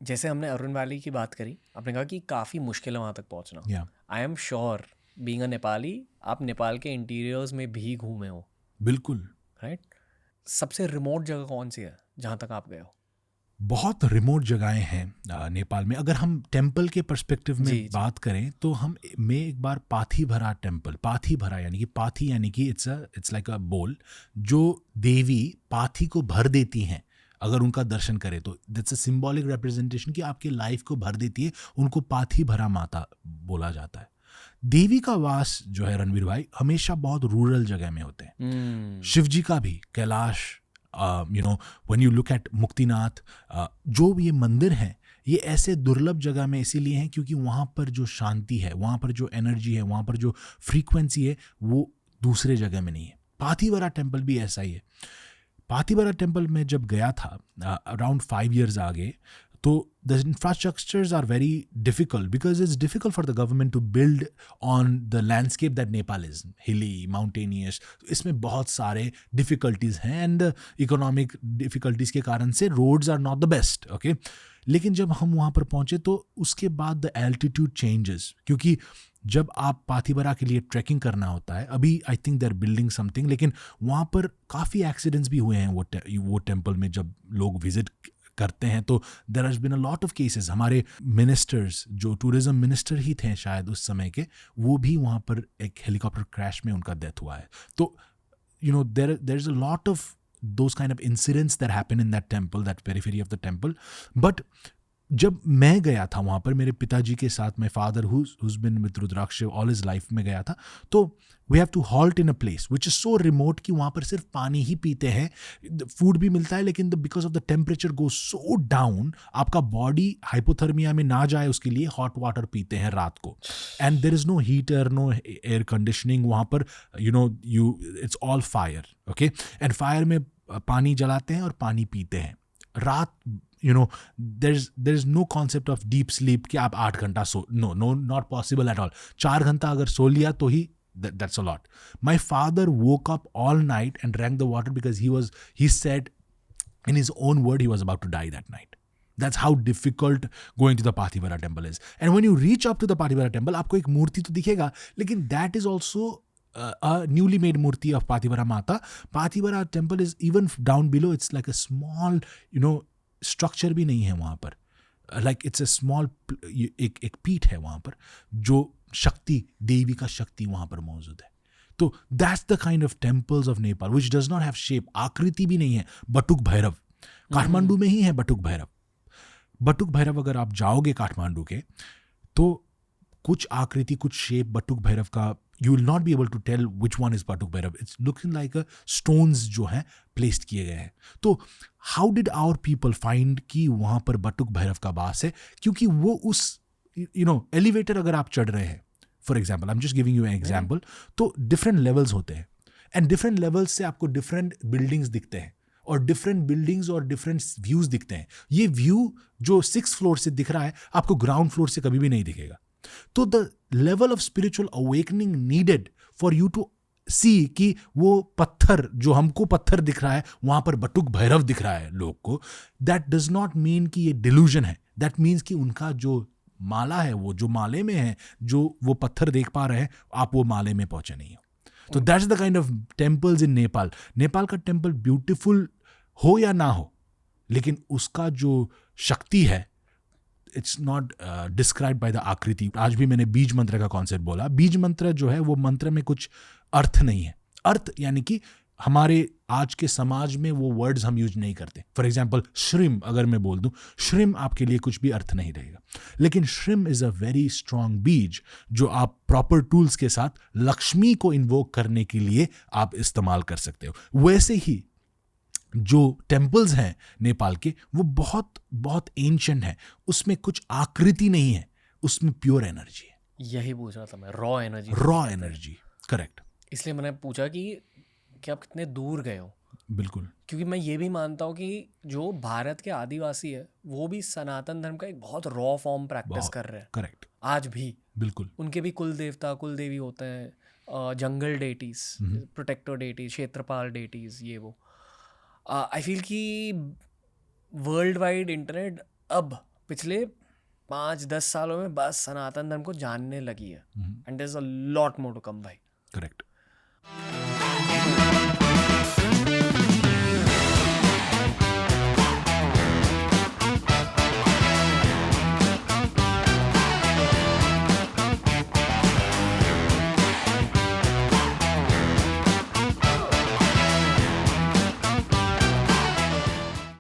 जैसे हमने अरुण वैली की बात करी, आपने कहा कि काफ़ी मुश्किल है वहाँ तक पहुँचना। या I am sure being a Nepali, आप नेपाल के इंटीरियर्स में भी घूमे हो, बिल्कुल। राइट? सबसे रिमोट जगह कौन सी है जहाँ तक आप गए हो? बहुत रिमोट जगहें हैं नेपाल में। अगर हम टेम्पल के पर्सपेक्टिव में जी जी। बात करें तो मैं एक बार पाथीभरा टेम्पल, पाथीभरा यानी कि इट्स लाइक अ बोल जो देवी पाथी को भर देती हैं। अगर उनका दर्शन करें तो दैट्स अ सिंबॉलिक रिप्रेजेंटेशन कि आपके लाइफ को भर देती है, उनको पाथीभरा माता बोला जाता है। देवी का वास जो है रणवीर भाई हमेशा बहुत रूरल जगह में होते हैं। शिव जी का भी Kailash, when you look at Muktinath, जो ये मंदिर हैं ये ऐसे दुर्लभ जगह में इसीलिए हैं क्योंकि वहाँ पर जो शांति है, वहाँ पर जो एनर्जी है, वहाँ पर जो फ्रीक्वेंसी है वो दूसरे जगह में नहीं है। पाथीवरा टेम्पल भी ऐसा ही है। पाथीवरा टेम्पल में जब गया था अराउंड 5 years आगे, तो the infrastructures are very difficult because it's difficult for the government to build on the landscape that Nepal is, hilly, mountainous. इसमें बहुत सारे difficulties हैं and economic difficulties के कारण से roads are not the best, okay? लेकिन जब हम वहाँ पर पहुँचे तो उसके बाद the altitude changes, क्योंकि जब आप पाथीबरा के लिए ट्रैकिंग करना होता है, अभी I think they are building something, लेकिन वहाँ पर काफ़ी एक्सीडेंट्स भी हुए हैं वो टेम्पल में जब लोग विजिट करते हैं। तो there has been a lot of cases. हमारे मिनिस्टर्स जो टूरिज्म मिनिस्टर ही थे शायद उस समय के, वो भी वहाँ पर एक हेलीकॉप्टर क्रैश में उनका डेथ हुआ है। तो there is a lot of those kind of incidents that happen in that temple, that periphery of the temple. But जब मैं गया था वहाँ पर मेरे पिताजी के साथ, my father who's been with rudraksha all his life में गया था, तो we have to halt in a place which is so remote कि वहाँ पर सिर्फ पानी ही पीते हैं। फूड भी मिलता है लेकिन because of the temperature goes so down, आपका बॉडी हाइपोथर्मिया में ना जाए उसके लिए हॉट वाटर पीते हैं रात को। And there is no heater, no air conditioning वहाँ पर, it's all fire, okay? And fire में पानी जलाते हैं और पानी पीते हैं रात। there is no concept of deep sleep कि आप 8 घंटा सो, no, not possible at all. 4 घंटा अगर सो लिया तो ही that's a lot. My father woke up all night and drank the water because he said in his own word he was about to die that night. That's how difficult going to the Pathivara temple is. And when you reach up to the Pathivara temple, आपको एक मूर्ति तो दिखेगा, लेकिन that is also a newly made मूर्ति of Pathivara Mata. Pathivara temple is even down below. It's like a small, structure भी नहीं है वहाँ पर। लाइक इट्स अ स्मॉल, एक पीठ है वहाँ पर जो शक्ति, देवी का शक्ति वहाँ पर मौजूद है। तो that's the kind of temples of Nepal which does not have shape, आकृति भी नहीं है। बटुक भैरव काठमांडू में ही है। बटुक भैरव अगर आप जाओगे काठमांडू के तो कुछ आकृति, कुछ शेप बटुक भैरव का, you will not be able to tell which one is Batuk Bhairav. It's looking like a stones जो हैं placed किए गए हैं। तो how did our people find कि वहाँ पर बटुक भैरव का वास है? क्योंकि वो उस एलिवेटर अगर आप चढ़ रहे हैं, for example, I am just giving you an example, तो डिफरेंट लेवल्स होते हैं एंड डिफरेंट लेवल्स से आपको डिफरेंट बिल्डिंग्स दिखते हैं और डिफरेंट बिल्डिंग्स और डिफरेंट व्यूज दिखते हैं। ये व्यू जो 6th फ्लोर से दिख रहा है आपको ग्राउंड फ्लोर से कभी भी नहीं दिखेगा। तो the level of spiritual awakening needed for you to see कि वो पत्थर जो हमको पत्थर दिख रहा है वहां पर बटुक भैरव दिख रहा है लोग को, दैट डज नॉट मीन कि ये डिल्यूजन है। दैट मीन्स कि उनका जो माला है, वो जो माले में है, जो वो पत्थर देख पा रहे हैं, आप वो माले में पहुंचे नहीं हो। तो that's the kind of temples in Nepal. Nepal का टेम्पल ब्यूटिफुल हो या ना हो, लेकिन उसका जो शक्ति है, it's not describe by the आकृति। आज भी मैंने बीज मंत्र का कॉन्सेप्ट बोला। बीज मंत्र जो है वो मंत्र में कुछ अर्थ नहीं है। अर्थ यानी कि हमारे आज के समाज में वो वर्ड्स हम यूज नहीं करते। फॉर एग्जाम्पल श्रिम अगर मैं बोल दूं, श्रिम आपके लिए कुछ भी अर्थ नहीं रहेगा, लेकिन shrimp is a very strong बीज जो आप प्रॉपर टूल्स के साथ लक्ष्मी को इन्वोक करने के लिए आप इस्तेमाल कर सकते हो। वैसे ही जो टेम्पल्स हैं नेपाल के वो बहुत बहुत एंशिएंट हैं, उसमें कुछ आकृति नहीं है, उसमें प्योर एनर्जी है। यही पूछ रहा था मैं, raw energy. Raw energy, correct. इसलिए मैंने पूछा कि आप कितने दूर गए हो। बिल्कुल, क्योंकि मैं ये भी मानता हूँ कि जो भारत के आदिवासी है वो भी सनातन धर्म का एक बहुत रॉ फॉर्म प्रैक्टिस कर रहे हैं करेक्ट, आज भी। बिल्कुल। उनके भी कुल देवता कुल देवी होते हैं, जंगल डेटीज, प्रोटेक्टर डेटीज, क्षेत्रपाल डेटीज, ये वो। आई फील कि वर्ल्ड वाइड इंटरनेट अब पिछले 5-10 सालों में बस सनातन धर्म को जानने लगी है, and there is a lot more to come भाई. करेक्ट.